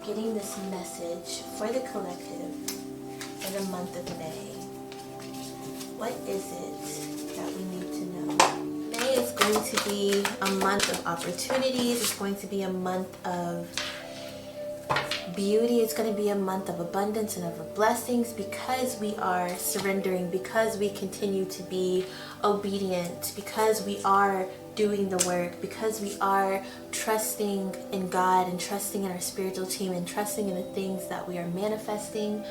getting this message for the collective for the month of May. What is it that we need to know? May is going to be a month of opportunities. It's going to be a month of beauty. It's going to be a month of abundance and of blessings because we are surrendering, because we continue to be obedient, because we are doing the work, because we are trusting in God and trusting in our spiritual team and trusting in the things that we are manifesting,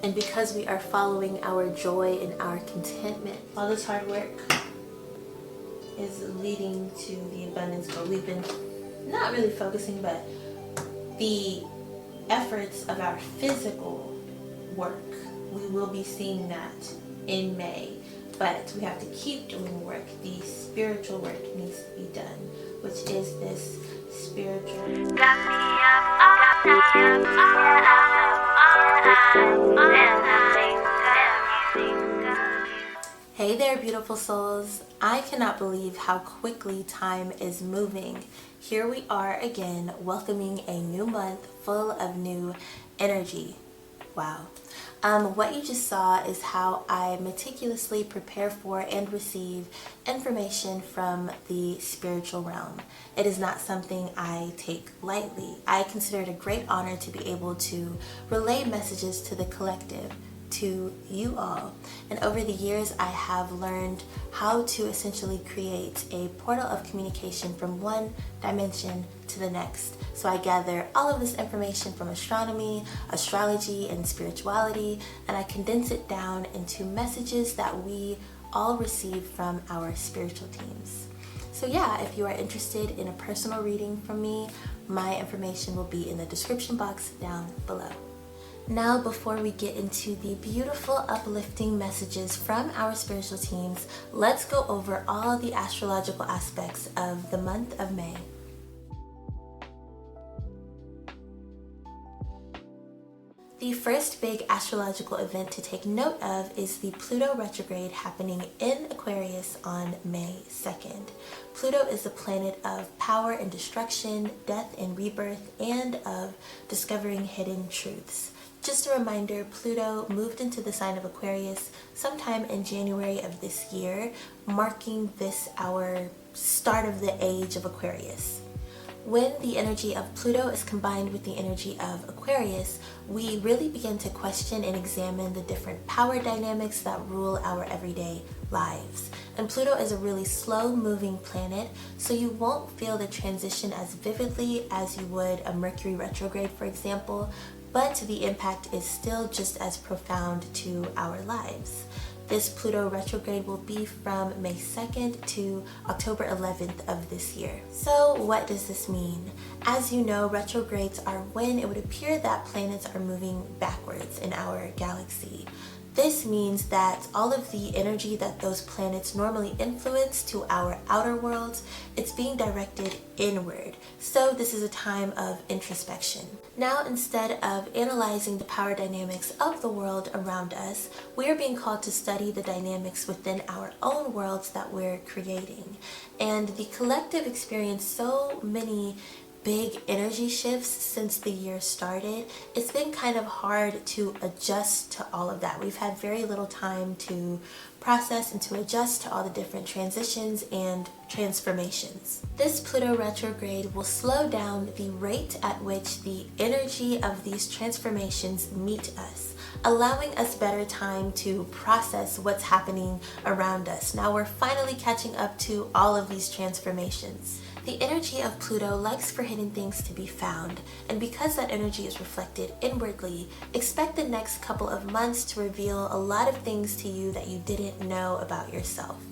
and because we are following our joy and our contentment. All this hard work is leading to the abundance goal. We've been not really focusing, but the efforts of our physical work, we will be seeing that in May, but we have to keep doing work. The spiritual work needs to be done, which is this spiritual. Hey there, beautiful souls. I cannot believe how quickly time is moving. Here we are again, welcoming a new month full of new energy. Wow. What you just saw is how I meticulously prepare for and receive information from the spiritual realm. It is not something I take lightly. I consider it a great honor to be able to relay messages to the collective, to you all. And over the years, I have learned how to essentially create a portal of communication from one dimension to the next. So I gather all of this information from astronomy, astrology, and spirituality, and I condense it down into messages that we all receive from our spiritual teams. So yeah, if you are interested in a personal reading from me, my information will be in the description box down below. Now, before we get into the beautiful, uplifting messages from our spiritual teams, let's go over all the astrological aspects of the month of May. The first big astrological event to take note of is the Pluto Retrograde happening in Aquarius on May 2nd. Pluto is the planet of power and destruction, death and rebirth, and of discovering hidden truths. Just a reminder, Pluto moved into the sign of Aquarius sometime in January of this year, marking this our start of the age of Aquarius. When the energy of Pluto is combined with the energy of Aquarius, we really begin to question and examine the different power dynamics that rule our everyday lives. And Pluto is a really slow-moving planet, so you won't feel the transition as vividly as you would a Mercury retrograde, for example, but the impact is still just as profound to our lives. This Pluto retrograde will be from May 2nd to October 11th of this year. So what does this mean? As you know, retrogrades are when it would appear that planets are moving backwards in our galaxy. This means that all of the energy that those planets normally influence to our outer worlds, it's being directed inward. So this is a time of introspection. Now, instead of analyzing the power dynamics of the world around us, we are being called to study the dynamics within our own worlds that we're creating. And the collective experienced so many big energy shifts since the year started. It's been kind of hard to adjust to all of that. We've had very little time to process and to adjust to all the different transitions and transformations. This Pluto retrograde will slow down the rate at which the energy of these transformations meet us, allowing us better time to process what's happening around us. Now we're finally catching up to all of these transformations. The energy of Pluto likes for hidden things to be found, and because that energy is reflected inwardly, expect the next couple of months to reveal a lot of things to you that you didn't know about yourself.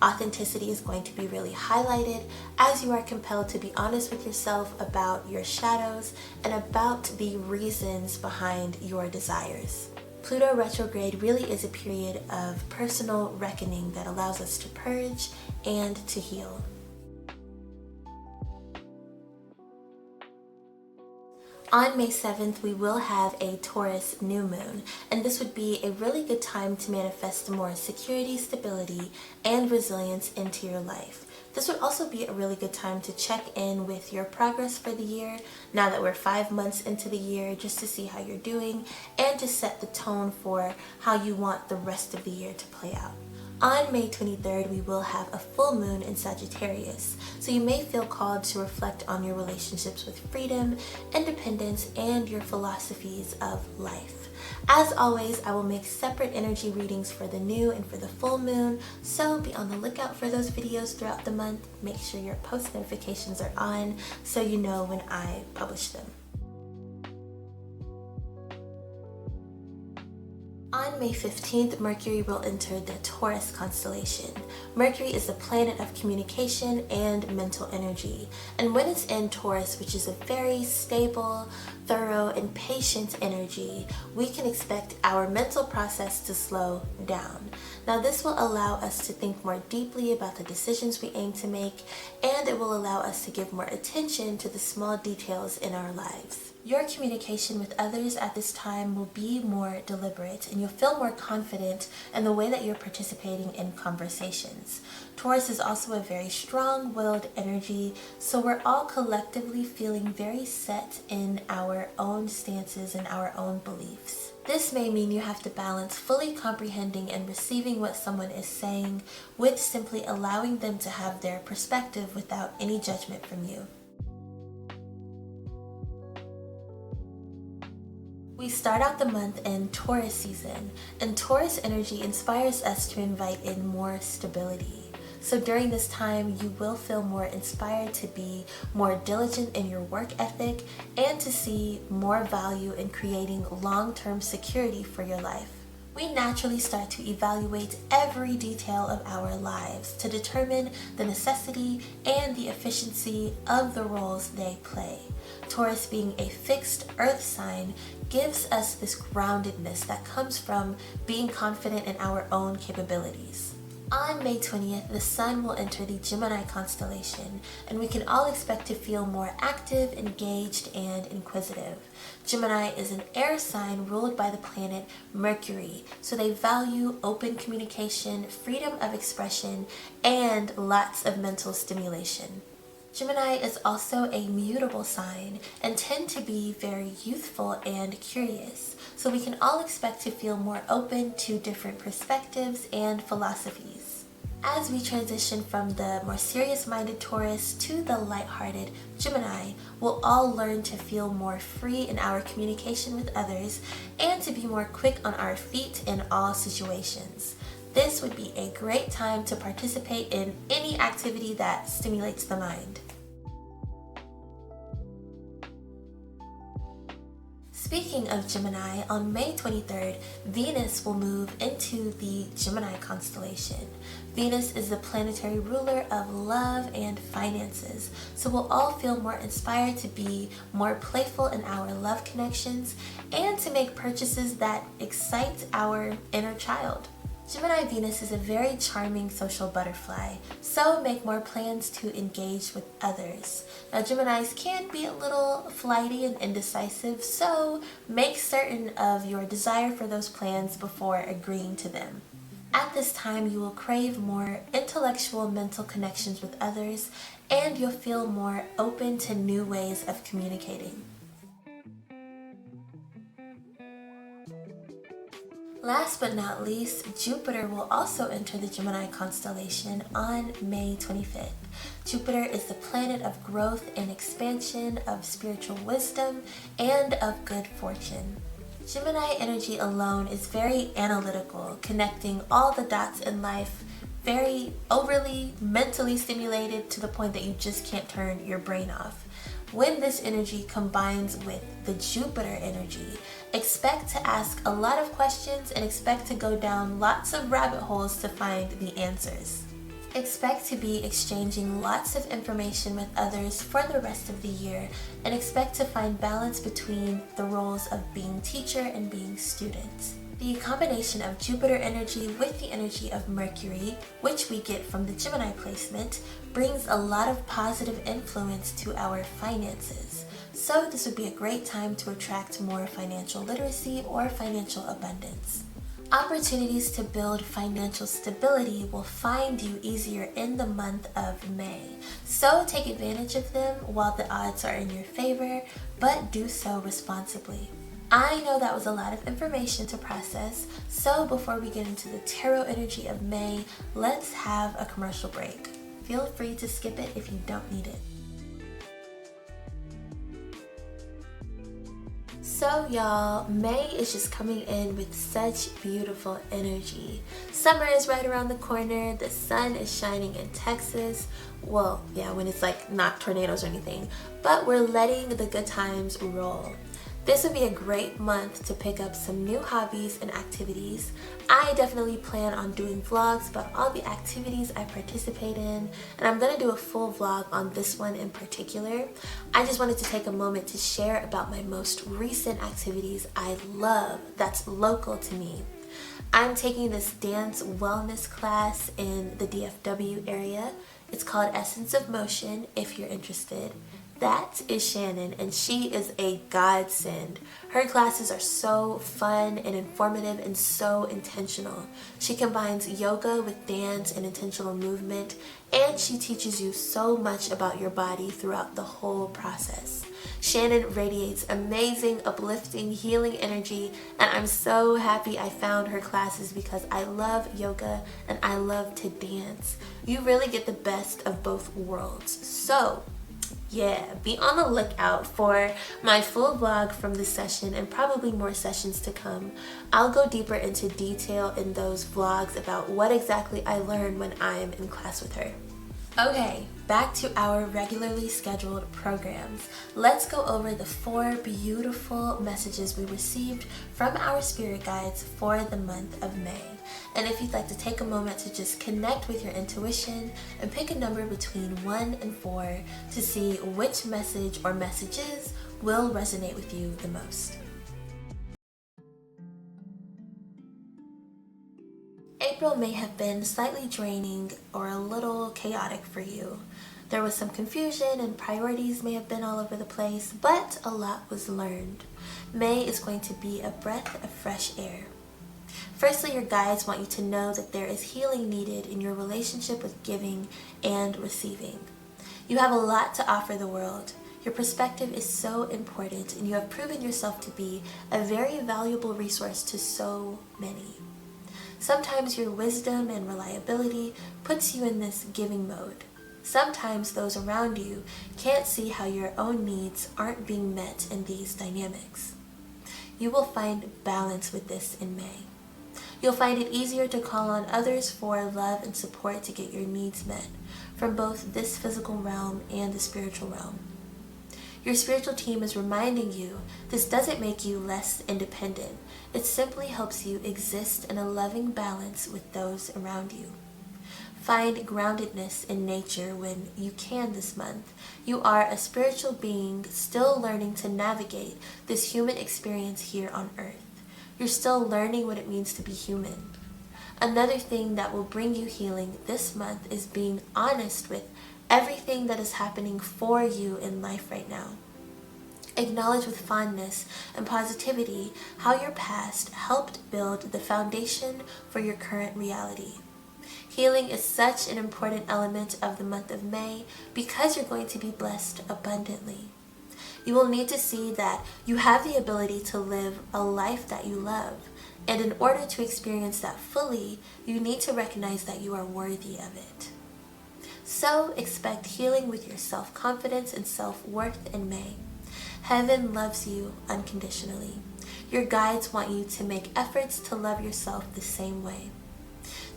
Authenticity is going to be really highlighted as you are compelled to be honest with yourself about your shadows and about the reasons behind your desires. Pluto retrograde really is a period of personal reckoning that allows us to purge and to heal. On May 7th, we will have a Taurus new moon, and this would be a really good time to manifest more security, stability, and resilience into your life. This would also be a really good time to check in with your progress for the year, now that we're 5 months into the year, just to see how you're doing and to set the tone for how you want the rest of the year to play out. On May 23rd, we will have a full moon in Sagittarius, so you may feel called to reflect on your relationships with freedom, independence, and your philosophies of life. As always, I will make separate energy readings for the new and for the full moon, so be on the lookout for those videos throughout the month. Make sure your post notifications are on so you know when I publish them. On May 15th, Mercury will enter the Taurus constellation. Mercury is the planet of communication and mental energy. And when it's in Taurus, which is a very stable, thorough, and patient energy, we can expect our mental process to slow down. Now, this will allow us to think more deeply about the decisions we aim to make, and it will allow us to give more attention to the small details in our lives. Your communication with others at this time will be more deliberate, and you'll feel more confident in the way that you're participating in conversations. Taurus is also a very strong-willed energy, so we're all collectively feeling very set in our own stances and our own beliefs. This may mean you have to balance fully comprehending and receiving what someone is saying with simply allowing them to have their perspective without any judgment from you. We start out the month in Taurus season, and Taurus energy inspires us to invite in more stability. So during this time, you will feel more inspired to be more diligent in your work ethic and to see more value in creating long-term security for your life. We naturally start to evaluate every detail of our lives to determine the necessity and the efficiency of the roles they play. Taurus, being a fixed earth sign, gives us this groundedness that comes from being confident in our own capabilities. On May 20th, the Sun will enter the Gemini constellation, and we can all expect to feel more active, engaged, and inquisitive. Gemini is an air sign ruled by the planet Mercury, so they value open communication, freedom of expression, and lots of mental stimulation. Gemini is also a mutable sign and tend to be very youthful and curious, so we can all expect to feel more open to different perspectives and philosophies. As we transition from the more serious-minded Taurus to the lighthearted Gemini, we'll all learn to feel more free in our communication with others and to be more quick on our feet in all situations. This would be a great time to participate in any activity that stimulates the mind. Speaking of Gemini, on May 23rd, Venus will move into the Gemini constellation. Venus is the planetary ruler of love and finances, so we'll all feel more inspired to be more playful in our love connections and to make purchases that excite our inner child. Gemini Venus is a very charming social butterfly, so make more plans to engage with others. Now, Geminis can be a little flighty and indecisive, so make certain of your desire for those plans before agreeing to them. At this time, you will crave more intellectual mental connections with others, and you'll feel more open to new ways of communicating. Last but not least, Jupiter will also enter the Gemini constellation on May 25th. Jupiter is the planet of growth and expansion, of spiritual wisdom, and of good fortune. Gemini energy alone is very analytical, connecting all the dots in life, very overly mentally stimulated to the point that you just can't turn your brain off. When this energy combines with the Jupiter energy, expect to ask a lot of questions and expect to go down lots of rabbit holes to find the answers. Expect to be exchanging lots of information with others for the rest of the year, and expect to find balance between the roles of being teacher and being student. The combination of Jupiter energy with the energy of Mercury, which we get from the Gemini placement, brings a lot of positive influence to our finances. So this would be a great time to attract more financial literacy or financial abundance. Opportunities to build financial stability will find you easier in the month of May. So take advantage of them while the odds are in your favor, but do so responsibly. I know that was a lot of information to process, so before we get into the tarot energy of May, let's have a commercial break. Feel free to skip it if you don't need it. So y'all, May is just coming in with such beautiful energy. Summer is right around the corner. The sun is shining in Texas. Well, yeah, when it's like not tornadoes or anything, but we're letting the good times roll. This would be a great month to pick up some new hobbies and activities. I definitely plan on doing vlogs about all the activities I participate in, and I'm going to do a full vlog on this one in particular. I just wanted to take a moment to share about my most recent activities I love that's local to me. I'm taking this dance wellness class in the DFW area. It's called Essence of Motion if you're interested. That is Shannon, and she is a godsend. Her classes are so fun and informative and so intentional. She combines yoga with dance and intentional movement, and she teaches you so much about your body throughout the whole process. Shannon radiates amazing, uplifting, healing energy, and I'm so happy I found her classes because I love yoga and I love to dance. You really get the best of both worlds. So, yeah, be on the lookout for my full vlog from this session and probably more sessions to come. I'll go deeper into detail in those vlogs about what exactly I learned when I'm in class with her. Okay, back to our regularly scheduled programs. Let's go over the 4 beautiful messages we received from our spirit guides for the month of May. And if you'd like to take a moment to just connect with your intuition and pick a number between 1 and 4 to see which message or messages will resonate with you the most. April may have been slightly draining or a little chaotic for you. There was some confusion and priorities may have been all over the place, but a lot was learned. May is going to be a breath of fresh air. Firstly, your guides want you to know that there is healing needed in your relationship with giving and receiving. You have a lot to offer the world. Your perspective is so important, and you have proven yourself to be a very valuable resource to so many. Sometimes your wisdom and reliability puts you in this giving mode. Sometimes those around you can't see how your own needs aren't being met in these dynamics. You will find balance with this in May. You'll find it easier to call on others for love and support to get your needs met from both this physical realm and the spiritual realm. Your spiritual team is reminding you this doesn't make you less independent. It simply helps you exist in a loving balance with those around you. Find groundedness in nature when you can this month. You are a spiritual being still learning to navigate this human experience here on Earth. You're still learning what it means to be human. Another thing that will bring you healing this month is being honest with everything that is happening for you in life right now. Acknowledge with fondness and positivity how your past helped build the foundation for your current reality. Healing is such an important element of the month of May because you're going to be blessed abundantly. You will need to see that you have the ability to live a life that you love, and in order to experience that fully, you need to recognize that you are worthy of it. So expect healing with your self-confidence and self-worth in May. Heaven loves you unconditionally. Your guides want you to make efforts to love yourself the same way.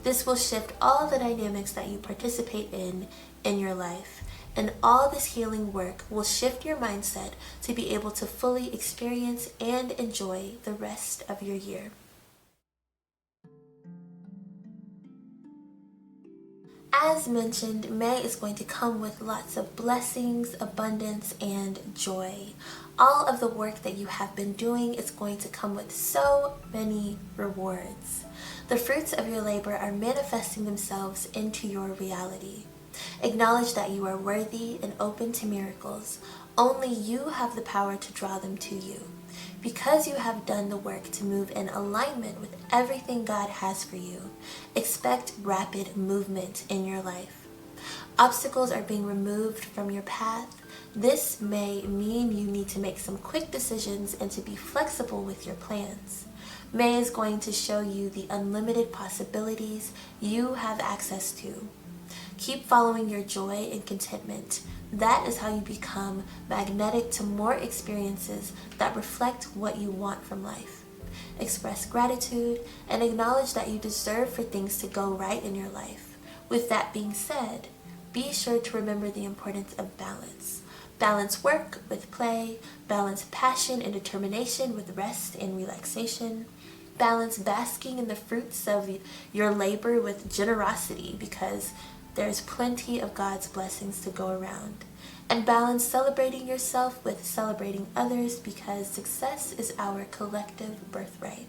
This will shift all the dynamics that you participate in your life, and all this healing work will shift your mindset to be able to fully experience and enjoy the rest of your year. As mentioned, May is going to come with lots of blessings, abundance, and joy. All of the work that you have been doing is going to come with so many rewards. The fruits of your labor are manifesting themselves into your reality. Acknowledge that you are worthy and open to miracles. Only you have the power to draw them to you. Because you have done the work to move in alignment with everything God has for you, expect rapid movement in your life. Obstacles are being removed from your path. This may mean you need to make some quick decisions and to be flexible with your plans. May is going to show you the unlimited possibilities you have access to. Keep following your joy and contentment. That is how you become magnetic to more experiences that reflect what you want from life. Express gratitude and acknowledge that you deserve for things to go right in your life. With that being said, be sure to remember the importance of balance. Balance work with play, balance passion and determination with rest and relaxation. Balance basking in the fruits of your labor with generosity, because there's plenty of God's blessings to go around. And balance celebrating yourself with celebrating others, because success is our collective birthright.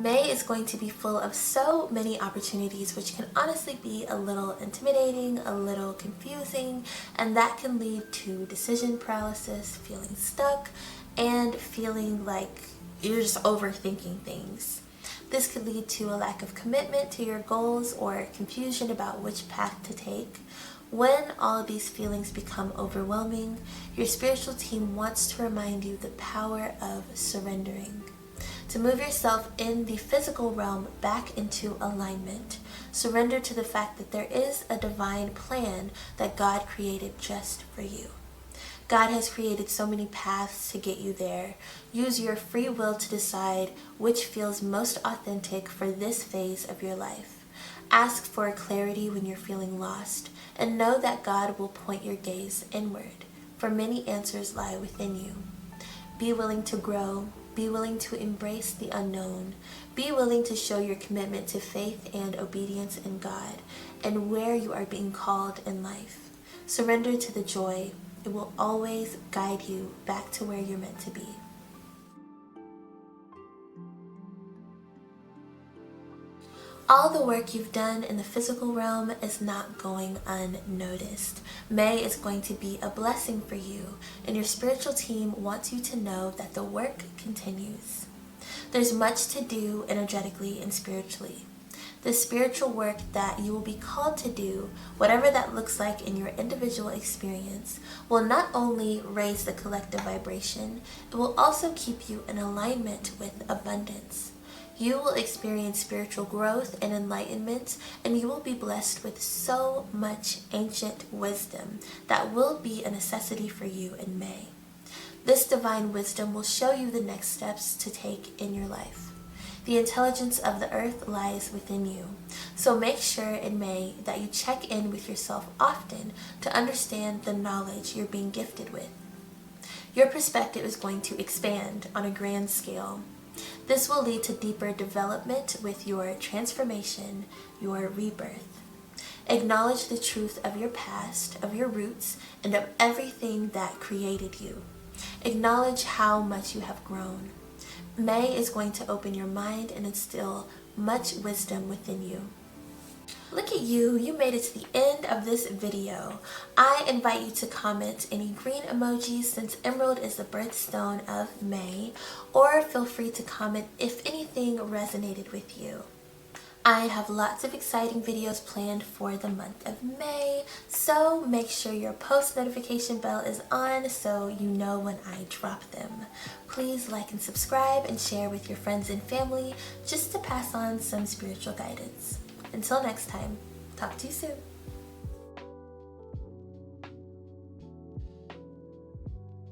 May is going to be full of so many opportunities, which can honestly be a little intimidating, a little confusing, and that can lead to decision paralysis, feeling stuck, and feeling like you're just overthinking things. This could lead to a lack of commitment to your goals or confusion about which path to take. When all of these feelings become overwhelming, your spiritual team wants to remind you the power of surrendering. To move yourself in the physical realm back into alignment. Surrender to the fact that there is a divine plan that God created just for you. God has created so many paths to get you there. Use your free will to decide which feels most authentic for this phase of your life. Ask for clarity when you're feeling lost, and know that God will point your gaze inward, for many answers lie within you. Be willing to grow. Be willing to embrace the unknown. Be willing to show your commitment to faith and obedience in God and where you are being called in life. Surrender to the joy. It will always guide you back to where you're meant to be. All the work you've done in the physical realm is not going unnoticed. May is going to be a blessing for you, and your spiritual team wants you to know that the work continues. There's much to do energetically and spiritually. The spiritual work that you will be called to do, whatever that looks like in your individual experience, will not only raise the collective vibration, it will also keep you in alignment with abundance. You will experience spiritual growth and enlightenment, and you will be blessed with so much ancient wisdom that will be a necessity for you in May. This divine wisdom will show you the next steps to take in your life. The intelligence of the earth lies within you, so make sure in May that you check in with yourself often to understand the knowledge you're being gifted with. Your perspective is going to expand on a grand scale. This will lead to deeper development with your transformation, your rebirth. Acknowledge the truth of your past, of your roots, and of everything that created you. Acknowledge how much you have grown. May is going to open your mind and instill much wisdom within you. Look at you, you made it to the end of this video. I invite you to comment any green emojis since Emerald is the birthstone of May, or feel free to comment if anything resonated with you. I have lots of exciting videos planned for the month of May, so make sure your post notification bell is on so you know when I drop them. Please like and subscribe and share with your friends and family just to pass on some spiritual guidance. Until next time, talk to you soon.